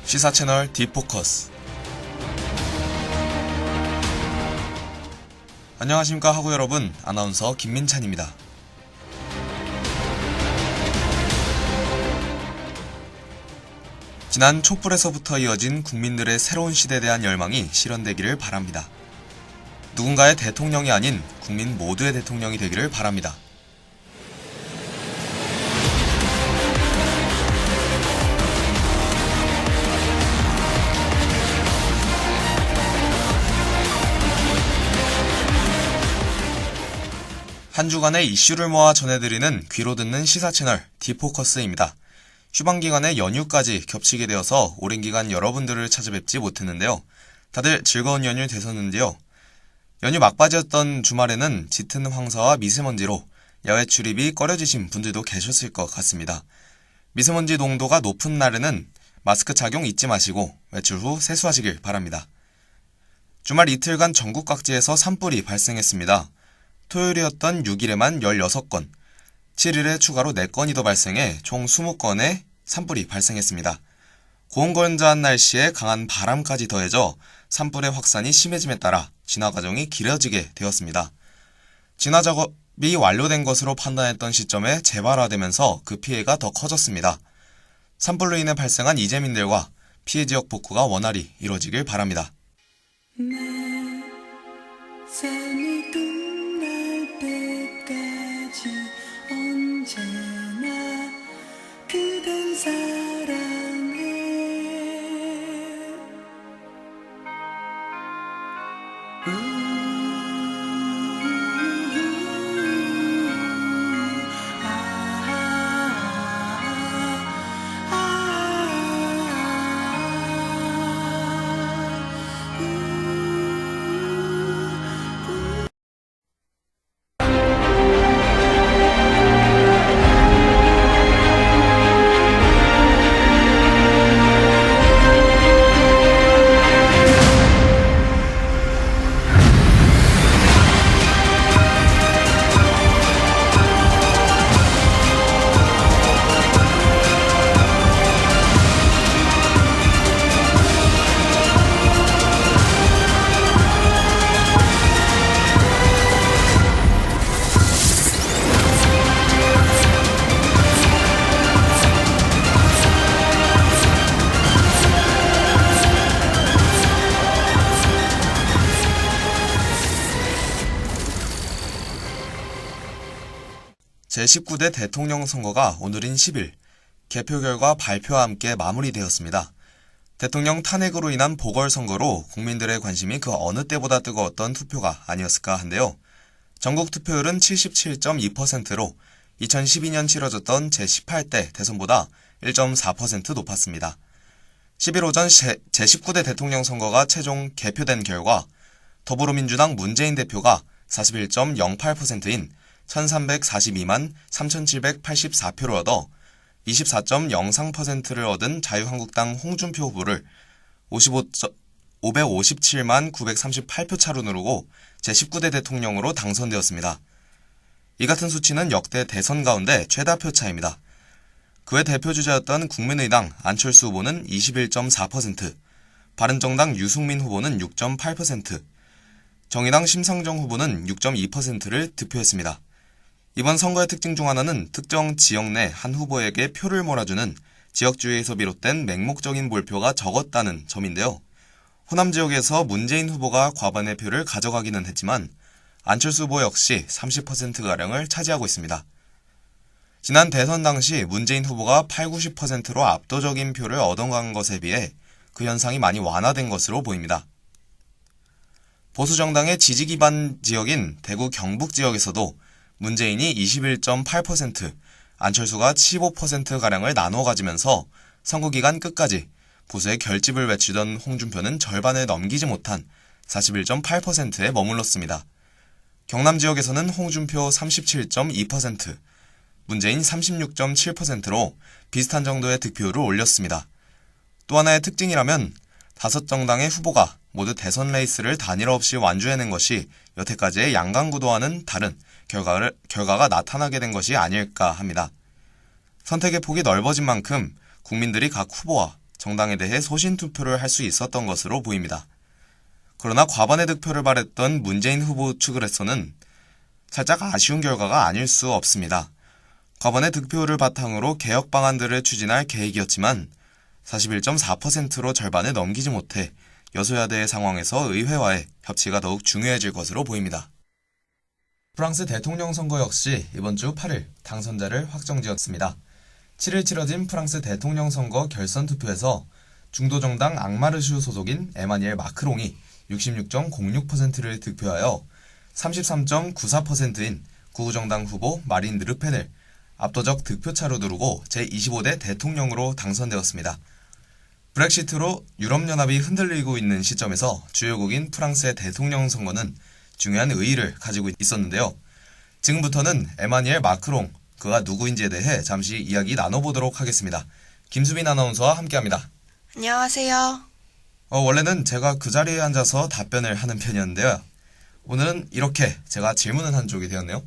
시사 채널 디포커스. 안녕하십니까 하구 여러분, 아나운서 김민찬입니다. 지난 촛불에서부터 이어진 국민들의 새로운 시대에 대한 열망이 실현되기를 바랍니다. 누군가의 대통령이 아닌 국민 모두의 대통령이 되기를 바랍니다. 한 주간의 이슈를 모아 전해드리는 귀로 듣는 시사 채널 디포커스입니다. 휴방기간에 연휴까지 겹치게 되어서 오랜 기간 여러분들을 찾아뵙지 못했는데요. 다들 즐거운 연휴 되셨는지요? 연휴 막바지였던 주말에는 짙은 황사와 미세먼지로 야외 출입이 꺼려지신 분들도 계셨을 것 같습니다. 미세먼지 농도가 높은 날에는 마스크 착용 잊지 마시고 외출 후 세수하시길 바랍니다. 주말 이틀간 전국 각지에서 산불이 발생했습니다. 토요일이었던 6일에만 16건, 7일에 추가로 4건이 더 발생해 총 20건의 산불이 발생했습니다. 고온건조한 날씨에 강한 바람까지 더해져 산불의 확산이 심해짐에 따라 진화 과정이 길어지게 되었습니다. 진화 작업이 완료된 것으로 판단했던 시점에 재발화되면서 그 피해가 더 커졌습니다. 산불로 인해 발생한 이재민들과 피해 지역 복구가 원활히 이루어지길 바랍니다. 언제나 그댄 사랑해. 제19대 대통령 선거가 오늘인 10일, 개표 결과 발표와 함께 마무리되었습니다. 대통령 탄핵으로 인한 보궐선거로 국민들의 관심이 그 어느 때보다 뜨거웠던 투표가 아니었을까 한데요. 전국 투표율은 77.2%로 2012년 치러졌던 제18대 대선보다 1.4% 높았습니다. 10일 오전 제19대 대통령 선거가 최종 개표된 결과 더불어민주당 문재인 대표가 41.08%인 1342만 3784표를 얻어 24.03%를 얻은 자유한국당 홍준표 후보를 557만 938표 차로 누르고 제19대 대통령으로 당선되었습니다. 이 같은 수치는 역대 대선 가운데 최다 표 차입니다. 그의 대표 주자였던 국민의당 안철수 후보는 21.4%, 바른정당 유승민 후보는 6.8%, 정의당 심상정 후보는 6.2%를 득표했습니다. 이번 선거의 특징 중 하나는 특정 지역 내 한 후보에게 표를 몰아주는 지역주의에서 비롯된 맹목적인 몰표가 적었다는 점인데요. 호남 지역에서 문재인 후보가 과반의 표를 가져가기는 했지만 안철수 후보 역시 30%가량을 차지하고 있습니다. 지난 대선 당시 문재인 후보가 80~90%로 압도적인 표를 얻어간 것에 비해 그 현상이 많이 완화된 것으로 보입니다. 보수정당의 지지 기반 지역인 대구 경북 지역에서도 문재인이 21.8%, 안철수가 15%가량을 나눠 가지면서 선거 기간 끝까지 보수의 결집을 외치던 홍준표는 절반을 넘기지 못한 41.8%에 머물렀습니다. 경남 지역에서는 홍준표 37.2%, 문재인 36.7%로 비슷한 정도의 득표율을 올렸습니다. 또 하나의 특징이라면 5정당의 후보가 모두 대선 레이스를 단일 없이 완주해낸 것이 여태까지의 양강구도와는 다른 결과가 나타나게 된 것이 아닐까 합니다. 선택의 폭이 넓어진 만큼 국민들이 각 후보와 정당에 대해 소신 투표를 할 수 있었던 것으로 보입니다. 그러나 과반의 득표를 발했던 문재인 후보 측으로서는 살짝 아쉬운 결과가 아닐 수 없습니다. 과반의 득표를 바탕으로 개혁 방안들을 추진할 계획이었지만 41.4%로 절반을 넘기지 못해 여소야대의 상황에서 의회와의 협치가 더욱 중요해질 것으로 보입니다. 프랑스 대통령 선거 역시 이번 주 8일 당선자를 확정지었습니다. 7일 치러진 프랑스 대통령 선거 결선 투표에서 중도정당 앙마르슈 소속인 에마니엘 마크롱이 66.06%를 득표하여 33.94%인 구구정당 후보 마린 르펜을 압도적 득표차로 누르고 제25대 대통령으로 당선되었습니다. 브렉시트로 유럽연합이 흔들리고 있는 시점에서 주요국인 프랑스의 대통령 선거는 중요한 의의를 가지고 있었는데요. 지금부터는 에마니엘 마크롱, 그가 누구인지에 대해 잠시 이야기 나눠보도록 하겠습니다. 김수빈 아나운서와 함께합니다. 안녕하세요. 원래는 제가 그 자리에 앉아서 답변을 하는 편이었는데요. 오늘은 이렇게 제가 질문을 한 쪽이 되었네요.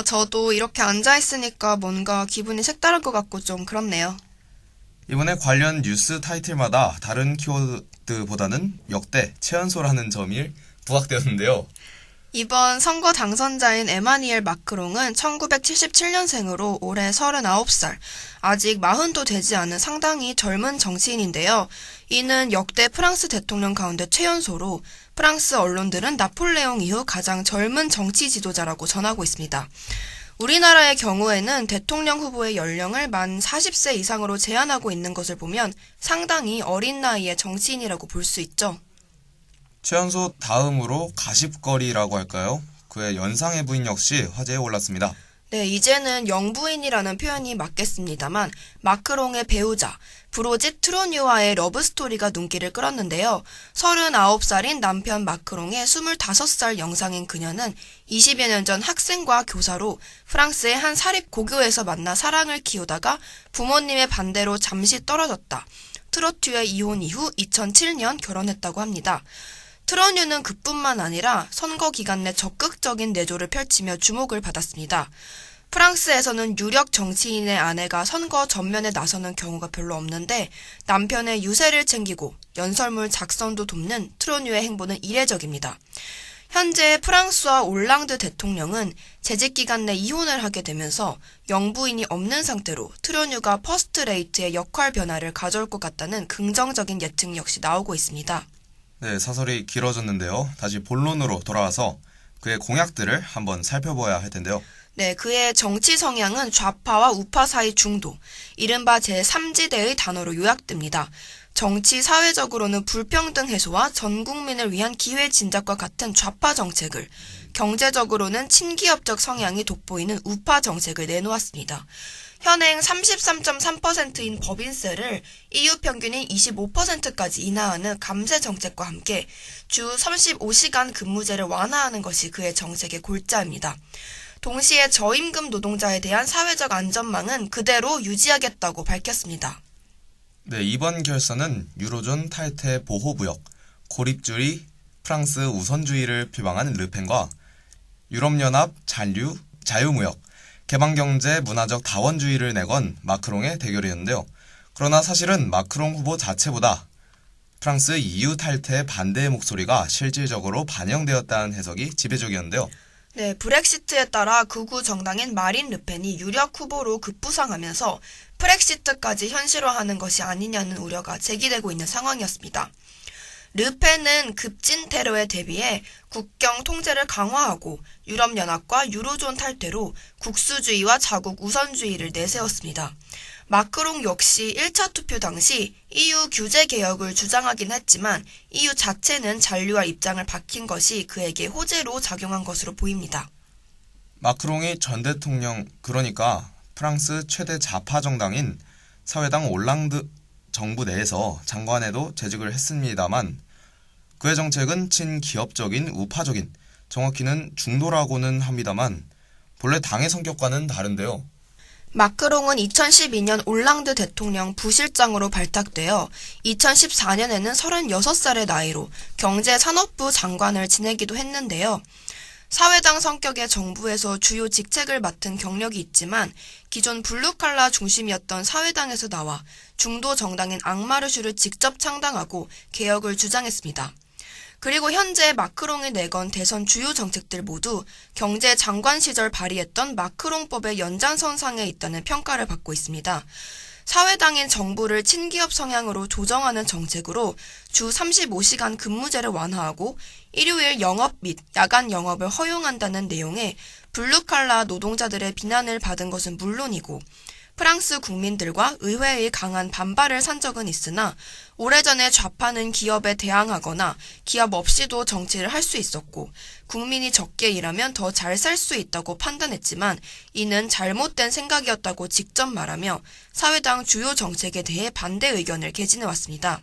저도 이렇게 앉아있으니까 뭔가 기분이 색다를 것 같고 좀 그렇네요. 이번에 관련 뉴스 타이틀마다 다른 키워드보다는 역대 최연소라는 점이 부각되었는데요. 이번 선거 당선자인 에마니엘 마크롱은 1977년생으로 올해 39살, 아직 40도 되지 않은 상당히 젊은 정치인인데요. 이는 역대 프랑스 대통령 가운데 최연소로 프랑스 언론들은 나폴레옹 이후 가장 젊은 정치 지도자라고 전하고 있습니다. 우리나라의 경우에는 대통령 후보의 연령을 만 40세 이상으로 제한하고 있는 것을 보면 상당히 어린 나이의 정치인이라고 볼 수 있죠. 최연소 다음으로 가십거리라고 할까요? 그의 연상의 부인 역시 화제에 올랐습니다. 네, 이제는 영부인이라는 표현이 맞겠습니다만 마크롱의 배우자 브로짓 트로뉴와의 러브스토리가 눈길을 끌었는데요. 39살인 남편 마크롱의 25살 영상인 그녀는 20여 년 전 학생과 교사로 프랑스의 한 사립고교에서 만나 사랑을 키우다가 부모님의 반대로 잠시 떨어졌다. 트로튜의 이혼 이후 2007년 결혼했다고 합니다. 트로뉴는 그뿐만 아니라 선거 기간 내 적극적인 내조를 펼치며 주목을 받았습니다. 프랑스에서는 유력 정치인의 아내가 선거 전면에 나서는 경우가 별로 없는데 남편의 유세를 챙기고 연설문 작성도 돕는 트로뉴의 행보는 이례적입니다. 현재 프랑스와 올랑드 대통령은 재직 기간 내 이혼을 하게 되면서 영부인이 없는 상태로 트로뉴가 퍼스트레이트의 역할 변화를 가져올 것 같다는 긍정적인 예측 역시 나오고 있습니다. 네, 사설이 길어졌는데요. 다시 본론으로 돌아와서 그의 공약들을 한번 살펴봐야 할 텐데요. 네, 그의 정치 성향은 좌파와 우파 사이 중도, 이른바 제3지대의 단어로 요약됩니다. 정치 사회적으로는 불평등 해소와 전 국민을 위한 기회 진작과 같은 좌파 정책을, 경제적으로는 친기업적 성향이 돋보이는 우파 정책을 내놓았습니다. 현행 33.3%인 법인세를 EU 평균인 25%까지 인하하는 감세 정책과 함께 주 35시간 근무제를 완화하는 것이 그의 정책의 골자입니다. 동시에 저임금 노동자에 대한 사회적 안전망은 그대로 유지하겠다고 밝혔습니다. 네, 이번 결선은 유로존 탈퇴 보호구역, 고립주의, 프랑스 우선주의를 표방한 르펜과 유럽연합 자유무역, 개방경제 문화적 다원주의를 내건 마크롱의 대결이었는데요. 그러나 사실은 마크롱 후보 자체보다 프랑스 EU 탈퇴 반대의 목소리가 실질적으로 반영되었다는 해석이 지배적이었는데요. 네, 브렉시트에 따라 극우 정당인 마린 르펜이 유력 후보로 급부상하면서 프렉시트까지 현실화하는 것이 아니냐는 우려가 제기되고 있는 상황이었습니다. 르펜은 급진 테러에 대비해 국경 통제를 강화하고 유럽연합과 유로존 탈퇴로 국수주의와 자국 우선주의를 내세웠습니다. 마크롱 역시 1차 투표 당시 EU 규제 개혁을 주장하긴 했지만 EU 자체는 잔류할 입장을 밝힌 것이 그에게 호재로 작용한 것으로 보입니다. 마크롱이 전 대통령, 그러니까 프랑스 최대 좌파 정당인 사회당 올랑드 정부 내에서 장관에도 재직을 했습니다만 그의 정책은 친기업적인 우파적인, 정확히는 중도라고는 합니다만 본래 당의 성격과는 다른데요. 마크롱은 2012년 올랑드 대통령 부실장으로 발탁되어 2014년에는 36살의 나이로 경제산업부 장관을 지내기도 했는데요. 사회당 성격의 정부에서 주요 직책을 맡은 경력이 있지만 기존 블루칼라 중심이었던 사회당에서 나와 중도 정당인 앙마르슈를 직접 창당하고 개혁을 주장했습니다. 그리고 현재 마크롱이 내건 대선 주요 정책들 모두 경제 장관 시절 발의했던 마크롱법의 연장선상에 있다는 평가를 받고 있습니다. 사회당인 정부를 친기업 성향으로 조정하는 정책으로 주 35시간 근무제를 완화하고 일요일 영업 및 야간 영업을 허용한다는 내용의 블루칼라 노동자들의 비난을 받은 것은 물론이고 프랑스 국민들과 의회의 강한 반발을 산 적은 있으나 오래전에 좌파는 기업에 대항하거나 기업 없이도 정치를 할 수 있었고 국민이 적게 일하면 더 잘 살 수 있다고 판단했지만 이는 잘못된 생각이었다고 직접 말하며 사회당 주요 정책에 대해 반대 의견을 개진해왔습니다.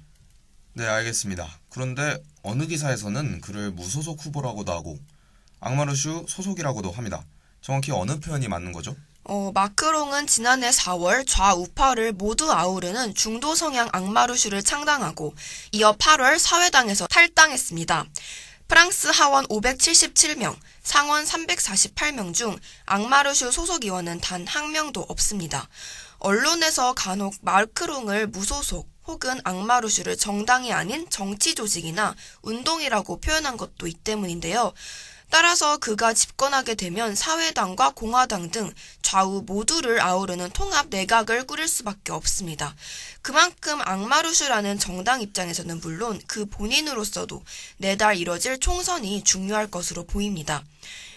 네, 알겠습니다. 그런데 어느 기사에서는 그를 무소속 후보라고도 하고 앙마르슈 소속이라고도 합니다. 정확히 어느 표현이 맞는 거죠? 마크롱은 지난해 4월 좌우파를 모두 아우르는 중도 성향 앙마르슈를 창당하고 이어 8월 사회당에서 탈당했습니다. 프랑스 하원 577명, 상원 348명 중 앙마르슈 소속 의원은 단 한 명도 없습니다. 언론에서 간혹 마크롱을 무소속 혹은 앙마르슈를 정당이 아닌 정치 조직이나 운동이라고 표현한 것도 이 때문인데요. 따라서 그가 집권하게 되면 사회당과 공화당 등 좌우 모두를 아우르는 통합 내각을 꾸릴 수밖에 없습니다. 그만큼 앙마르슈라는 정당 입장에서는 물론 그 본인으로서도 내달 이뤄질 총선이 중요할 것으로 보입니다.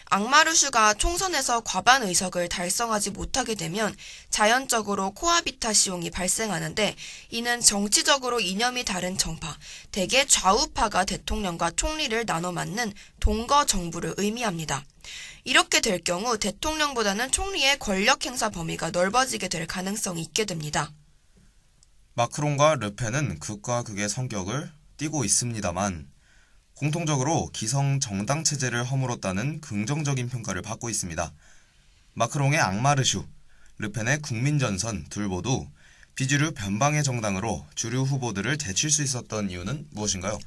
앙마르슈가 총선에서 과반 의석을 달성하지 못하게 되면 자연적으로 코아비타시옹이 발생하는데 이는 정치적으로 이념이 다른 정파, 대개 좌우파가 대통령과 총리를 나눠 맡는 동거 정부를 의미합니다. 이렇게 될 경우 대통령보다는 총리의 권력 행사 범위가 넓어지게 될 가능성이 있게 됩니다. 마크롱과 르펜은 극과 극의 성격을 띠고 있습니다만 공통적으로 기성 정당 체제를 허물었다는 긍정적인 평가를 받고 있습니다. 마크롱의 앙마르슈, 르펜의 국민전선 둘 모두 비주류 변방의 정당으로 주류 후보들을 제칠 수 있었던 이유는 무엇인가요?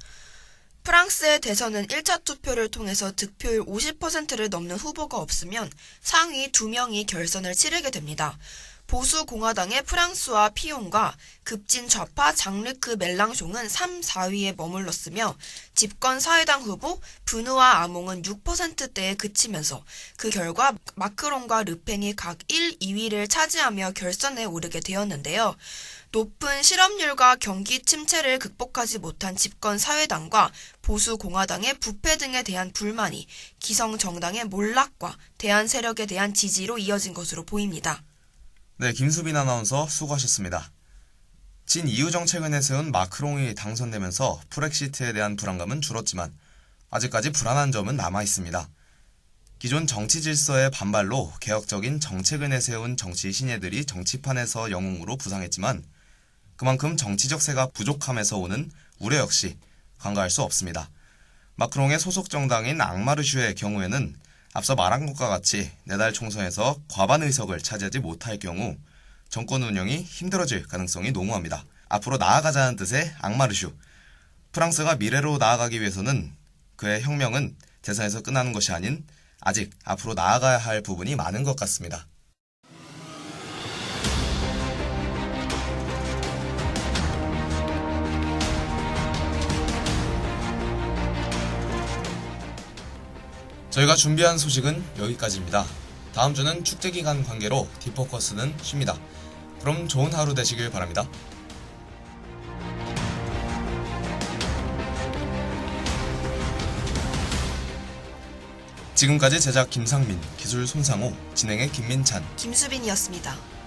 프랑스의 대선은 1차 투표를 통해서 득표율 50%를 넘는 후보가 없으면 상위 2명이 결선을 치르게 됩니다. 보수 공화당의 프랑스와 피용과 급진 좌파 장르크 멜랑숑은 3, 4위에 머물렀으며 집권 사회당 후보 브누아 아몽은 6%대에 그치면서 그 결과 마크롱과 르펜이 각 1, 2위를 차지하며 결선에 오르게 되었는데요. 높은 실업률과 경기 침체를 극복하지 못한 집권 사회당과 보수 공화당의 부패 등에 대한 불만이 기성 정당의 몰락과 대안 세력에 대한 지지로 이어진 것으로 보입니다. 네, 김수빈 아나운서 수고하셨습니다. 진 EU 정책을 내세운 마크롱이 당선되면서 프렉시트에 대한 불안감은 줄었지만 아직까지 불안한 점은 남아있습니다. 기존 정치 질서의 반발로 개혁적인 정책을 내세운 정치 신예들이 정치판에서 영웅으로 부상했지만 그만큼 정치적 세가 부족함에서 오는 우려 역시 간과할 수 없습니다. 마크롱의 소속 정당인 앙마르슈의 경우에는 앞서 말한 것과 같이 내달 총선에서 과반 의석을 차지하지 못할 경우 정권 운영이 힘들어질 가능성이 농후합니다. 앞으로 나아가자는 뜻의 앙마르슈. 프랑스가 미래로 나아가기 위해서는 그의 혁명은 대선에서 끝나는 것이 아닌 아직 앞으로 나아가야 할 부분이 많은 것 같습니다. 저희가 준비한 소식은 여기까지입니다. 다음 주는 축제 기간 관계로 디포커스는 쉽니다. 그럼 좋은 하루 되시길 바랍니다. 지금까지 제작 김상민, 기술 손상호, 진행의 김민찬, 김수빈이었습니다.